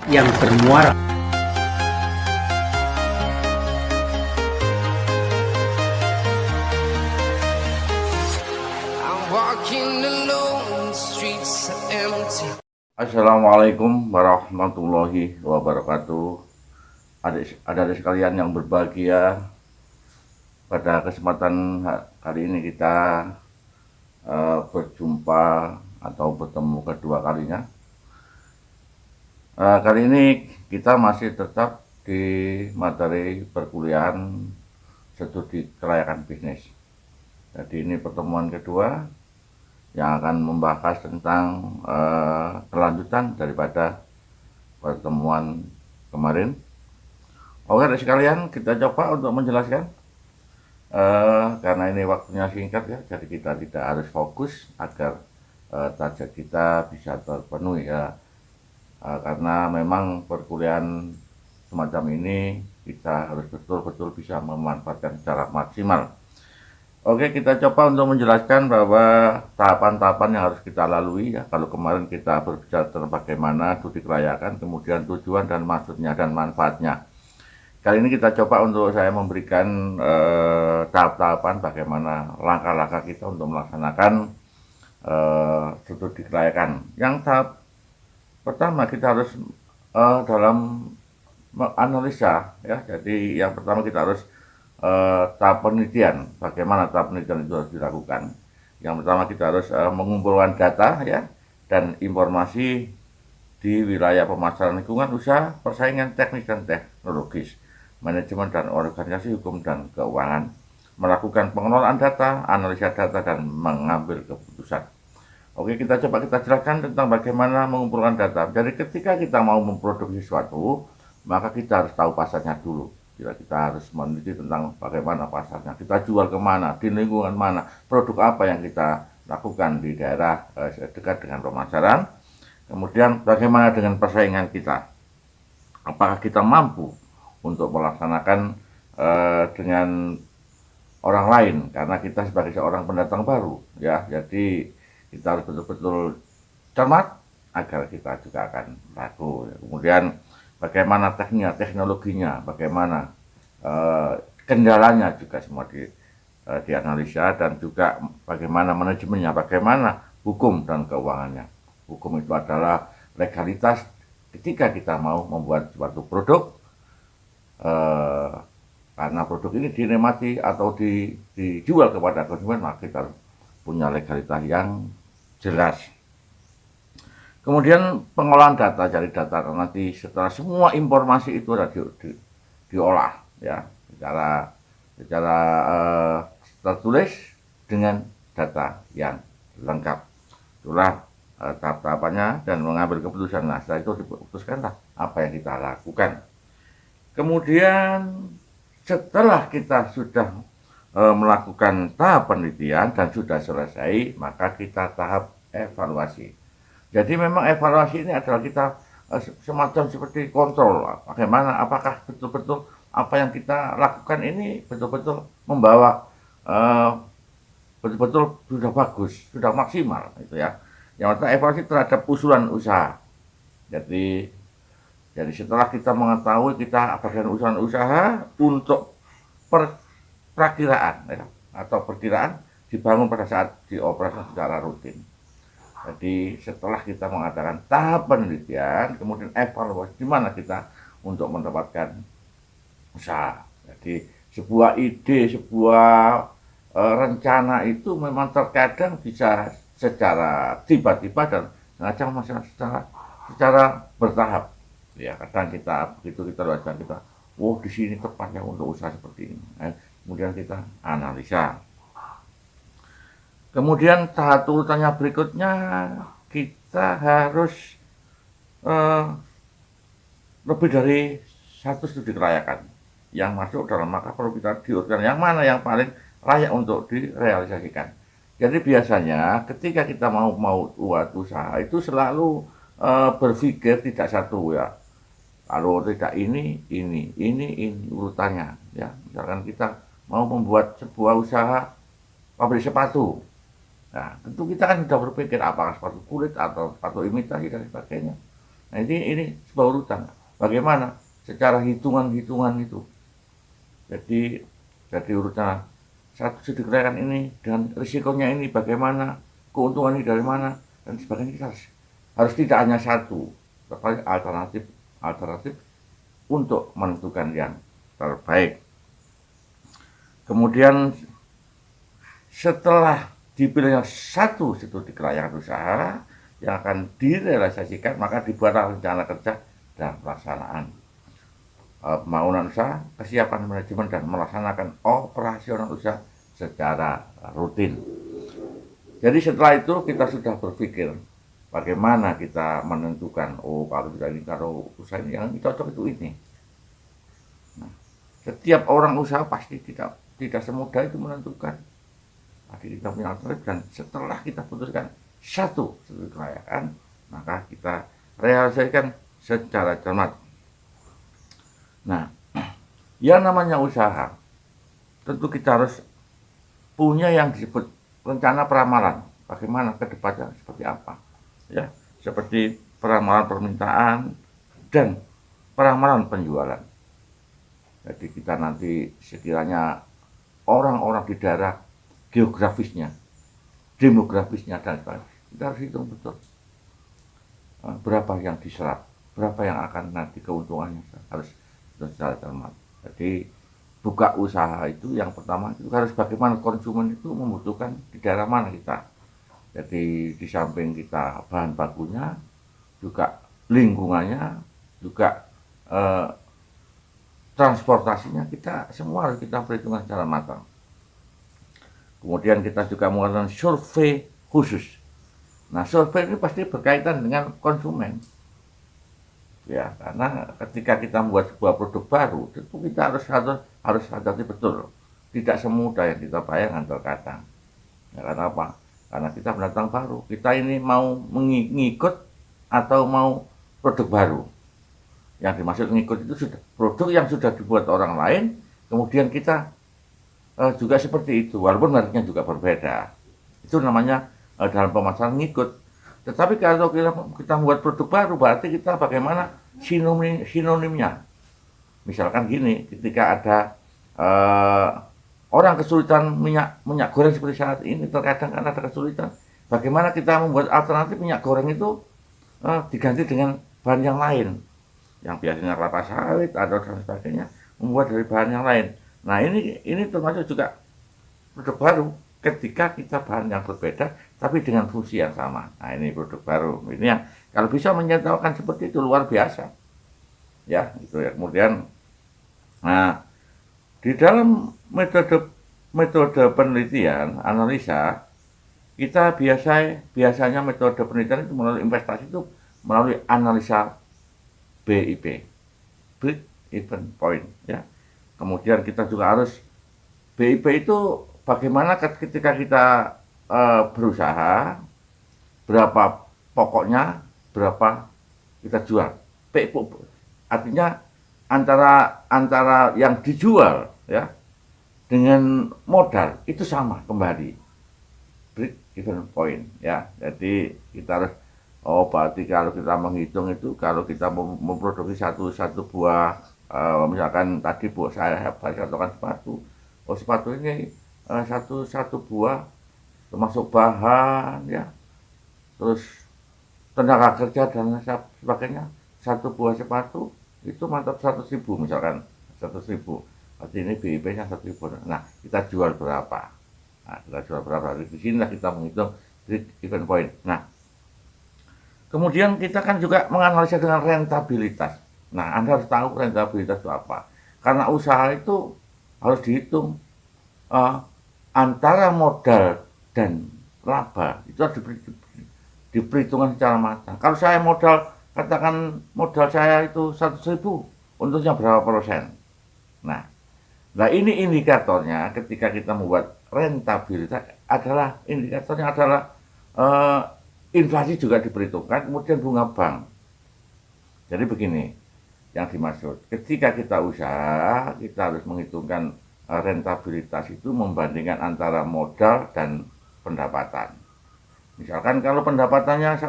yang bermuara Assalamualaikum warahmatullahi wabarakatuh. Adik-adik sekalian yang berbahagia, pada kesempatan kali ini kita berjumpa atau bertemu kedua kalinya. Kali ini kita masih tetap di materi perkuliahan studi kelayakan bisnis. Jadi ini pertemuan kedua yang akan membahas tentang kelanjutan daripada pertemuan kemarin. Oke, adik sekalian, kita coba untuk menjelaskan karena ini waktunya singkat ya, jadi kita tidak harus fokus agar target kita bisa terpenuhi ya. Karena memang perkuliahan semacam ini kita harus betul-betul bisa memanfaatkan secara maksimal. Oke, kita coba untuk menjelaskan bahwa tahapan-tahapan yang harus kita lalui ya. Kalau kemarin kita berbicara tentang bagaimana studi kelayakan, kemudian tujuan dan maksudnya dan manfaatnya. Kali ini kita coba untuk saya memberikan tahap-tahapan bagaimana langkah-langkah kita untuk melaksanakan studi kelayakan. Yang tahap pertama kita harus dalam menganalisa ya. Jadi yang pertama kita harus tahap penelitian. Bagaimana tahap penelitian itu harus dilakukan? Yang pertama kita harus mengumpulkan data ya dan informasi di wilayah pemasaran lingkungan usaha, persaingan teknis dan teknologis, manajemen dan organisasi hukum dan keuangan, melakukan pengelolaan data, analisa data, dan mengambil keputusan. Oke, kita coba kita jelaskan tentang bagaimana mengumpulkan data. Jadi ketika kita mau memproduksi sesuatu, maka kita harus tahu pasarnya dulu. Kita harus meneliti tentang bagaimana pasarnya, kita jual kemana, di lingkungan mana, produk apa yang kita lakukan di daerah dekat dengan pemasaran. Kemudian bagaimana dengan persaingan kita, apakah kita mampu untuk melaksanakan dengan orang lain, karena kita sebagai seorang pendatang baru ya, jadi kita harus betul-betul cermat agar kita juga akan laku. Kemudian bagaimana tekniknya, teknologinya, bagaimana kendalanya juga semua dianalisa, dan juga bagaimana manajemennya, bagaimana hukum dan keuangannya. Hukum itu adalah legalitas ketika kita mau membuat suatu produk, karena produk ini dinikmati atau dijual kepada konsumen, maka kita punya legalitas yang jelas. Kemudian pengolahan data, jadi data nanti setelah semua informasi itu sudah diolah ya secara tertulis dengan data yang lengkap. Itulah tahap-tahapannya dan mengambil keputusan. Nah, setelah itu diputuskanlah apa yang kita lakukan. Kemudian setelah kita sudah melakukan tahap penelitian dan sudah selesai, maka kita tahap evaluasi. Jadi memang evaluasi ini adalah kita semacam seperti kontrol, bagaimana apakah betul-betul apa yang kita lakukan ini betul-betul membawa betul-betul sudah bagus, sudah maksimal itu ya. Yang pertama evaluasi terhadap usulan usaha. Jadi setelah kita mengetahui kita bagian usaha untuk perakiraan ya, atau perkiraan dibangun pada saat dioperasikan secara rutin. Jadi setelah kita mengadakan tahap penelitian, kemudian evaluasi di mana kita untuk mendapatkan usaha. Jadi sebuah ide, sebuah rencana itu memang terkadang bisa secara tiba-tiba dan kadang secara bertahap. Ya, kadang kita begitu kita baca kita, di sini tepatnya untuk usaha seperti ini. Kemudian kita analisa. Kemudian tahap urutannya berikutnya kita harus lebih dari satu studi kelayakan yang masuk dalam, maka perlu kita diurutkan yang mana yang paling layak untuk direalisasikan. Jadi biasanya ketika kita mau buat usaha itu selalu berpikir tidak satu ya. Kalau tidak ini urutannya ya. Misalkan kita mau membuat sebuah usaha pabrik sepatu. Nah, tentu kita kan sudah berpikir apakah sepatu kulit atau sepatu imitasi dan sebagainya. Nah, ini sebuah urutan. Bagaimana secara hitungan-hitungan itu. Jadi urutan satu studi kelayakan ini dan risikonya ini bagaimana, keuntungan ini dari mana dan sebagainya. Kita harus tidak hanya satu, tetapi alternatif untuk menentukan yang terbaik. Kemudian setelah dipilihnya satu studi kelayakan usaha yang akan direalisasikan, maka dibuatlah rencana kerja dan pelaksanaan pembangunan usaha, kesiapan manajemen dan melaksanakan operasional usaha secara rutin. Jadi setelah itu kita sudah berpikir bagaimana kita menentukan, kalau usaha ini yang cocok itu ini. Nah, setiap orang usaha pasti tidak semudah itu menentukan. Pasti kita punya alternatif, dan setelah kita putuskan satu studi kelayakan, maka kita realisasikan secara cermat. Nah, yang namanya usaha, tentu kita harus punya yang disebut rencana peramalan. Bagaimana ke depannya seperti apa? Ya, seperti peramalan permintaan dan peramalan penjualan. Jadi kita nanti sekiranya orang-orang di daerah geografisnya, demografisnya dan sebagainya, kita harus hitung betul berapa yang diserap, berapa yang akan nanti keuntungannya harus secara cermat. Jadi buka usaha itu yang pertama itu harus bagaimana konsumen itu membutuhkan di daerah mana kita. Jadi di samping kita bahan bakunya, juga lingkungannya, juga transportasinya, kita semua harus kita perhitungkan secara matang. Kemudian kita juga melakukan survei khusus. Nah, survei ini pasti berkaitan dengan konsumen. Ya, karena ketika kita membuat sebuah produk baru, tentu kita harus hati-hati betul. Tidak semudah yang kita bayangkan terkadang. Ya, karena apa? Karena kita pendatang baru. Kita ini mau mengikut atau mau produk baru. Yang dimaksud mengikut itu sudah produk yang sudah dibuat orang lain, kemudian kita juga seperti itu, walaupun mereknya juga berbeda. Itu namanya dalam pemasaran mengikut. Tetapi kalau kita membuat produk baru, berarti kita bagaimana sinonimnya. Misalkan gini, ketika ada orang kesulitan minyak goreng seperti saat ini, terkadang kan ada kesulitan. Bagaimana kita membuat alternatif minyak goreng itu diganti dengan bahan yang lain, yang biasanya kelapa sawit atau dan sebagainya, membuat dari bahan yang lain. Nah, ini termasuk juga produk baru. Ketika kita bahan yang berbeda tapi dengan fungsi yang sama. Nah, ini produk baru. Ini yang kalau bisa menyatakan seperti itu luar biasa. Ya, itu ya. Kemudian nah, di dalam metode penelitian, analisa, kita biasanya metode penelitian itu melalui investasi itu melalui analisa BIP, break even point, ya. Kemudian kita juga harus BIP itu bagaimana ketika kita berusaha, berapa pokoknya, berapa kita jual. Artinya antara yang dijual ya dengan modal itu sama kembali. Break even point ya. Jadi kita harus berarti kalau kita menghitung itu, kalau kita memproduksi satu buah misalkan tadi saya katakan sepatu ini satu buah termasuk bahan ya, terus tenaga kerja dan sebagainya, satu buah sepatu itu mantap 100.000 misalkan, 100.000, berarti ini BIP-nya 1.000. Nah, kita jual berapa? Nah, kita jual berapa? Di sinilah kita menghitung break even point. Nah, kemudian kita kan juga menganalisa dengan rentabilitas. Nah, Anda harus tahu rentabilitas itu apa. Karena usaha itu harus dihitung antara modal dan laba. Itu harus diperhitungkan secara matang. Kalau saya katakan modal saya itu 100.000, untungnya berapa persen? Nah, ini indikatornya ketika kita membuat rentabilitas indikatornya adalah inflasi juga diperhitungkan, kemudian bunga bank. Jadi begini, yang dimaksud, ketika kita usaha, kita harus menghitungkan rentabilitas itu membandingkan antara modal dan pendapatan. Misalkan kalau pendapatannya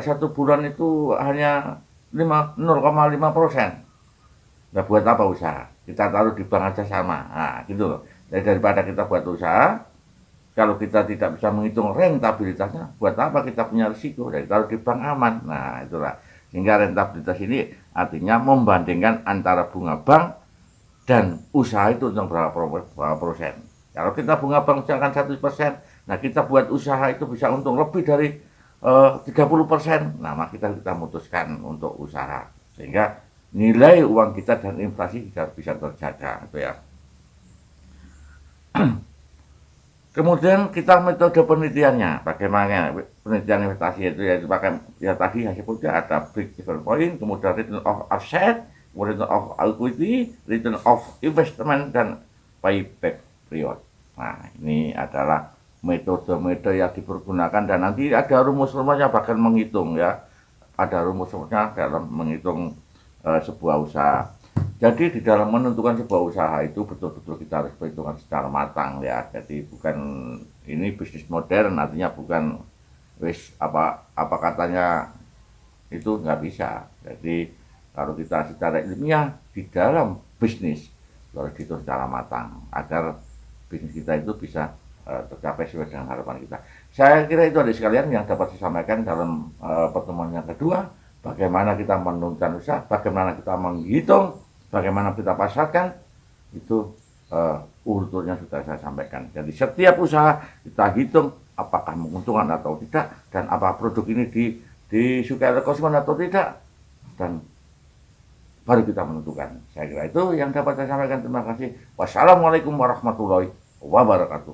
satu bulan itu hanya 0,5%. Nah, buat apa usaha? Kita taruh di bank aja sama. Nah, gitu loh. Jadi daripada kita buat usaha, kalau kita tidak bisa menghitung rentabilitasnya, buat apa kita punya risiko? Jadi taruh di bank aman. Nah, itulah. Sehingga rentabilitas ini artinya membandingkan antara bunga bank dan usaha itu tentang berapa persen. Kalau kita bunga bank misalkan 1%, nah kita buat usaha itu bisa untung lebih dari 30%. Nah, maka kita memutuskan untuk usaha. Sehingga nilai uang kita dan inflasi bisa terjaga, gitu ya. Kemudian kita metode penelitiannya, bagaimana penelitian investasi itu ya pakai ya tadi sebutnya ada break even point, kemudian return of asset, kemudian return of equity, return of investment dan payback period. Nah, ini adalah metode-metode yang dipergunakan dan nanti ada rumus-rumusnya bahkan menghitung ya, ada rumus-rumusnya dalam menghitung sebuah usaha. Jadi di dalam menentukan sebuah usaha itu betul-betul kita harus perhitungkan secara matang ya. Jadi bukan ini bisnis modern, artinya bukan wis apa katanya itu nggak bisa. Jadi kalau kita secara ilmiah di dalam bisnis harus dihitung secara matang agar bisnis kita itu bisa tercapai sesuai dengan harapan kita. Saya kira itu ada sekalian yang dapat saya sampaikan dalam pertemuan yang kedua. Bagaimana kita menentukan usaha, bagaimana kita menghitung, bagaimana kita pasarkan, itu urutnya sudah saya sampaikan. Jadi setiap usaha kita hitung apakah menguntungkan atau tidak, dan apa produk ini disukai oleh konsumen atau tidak, dan baru kita menentukan. Saya kira itu yang dapat saya sampaikan. Terima kasih. Wassalamualaikum warahmatullahi wabarakatuh.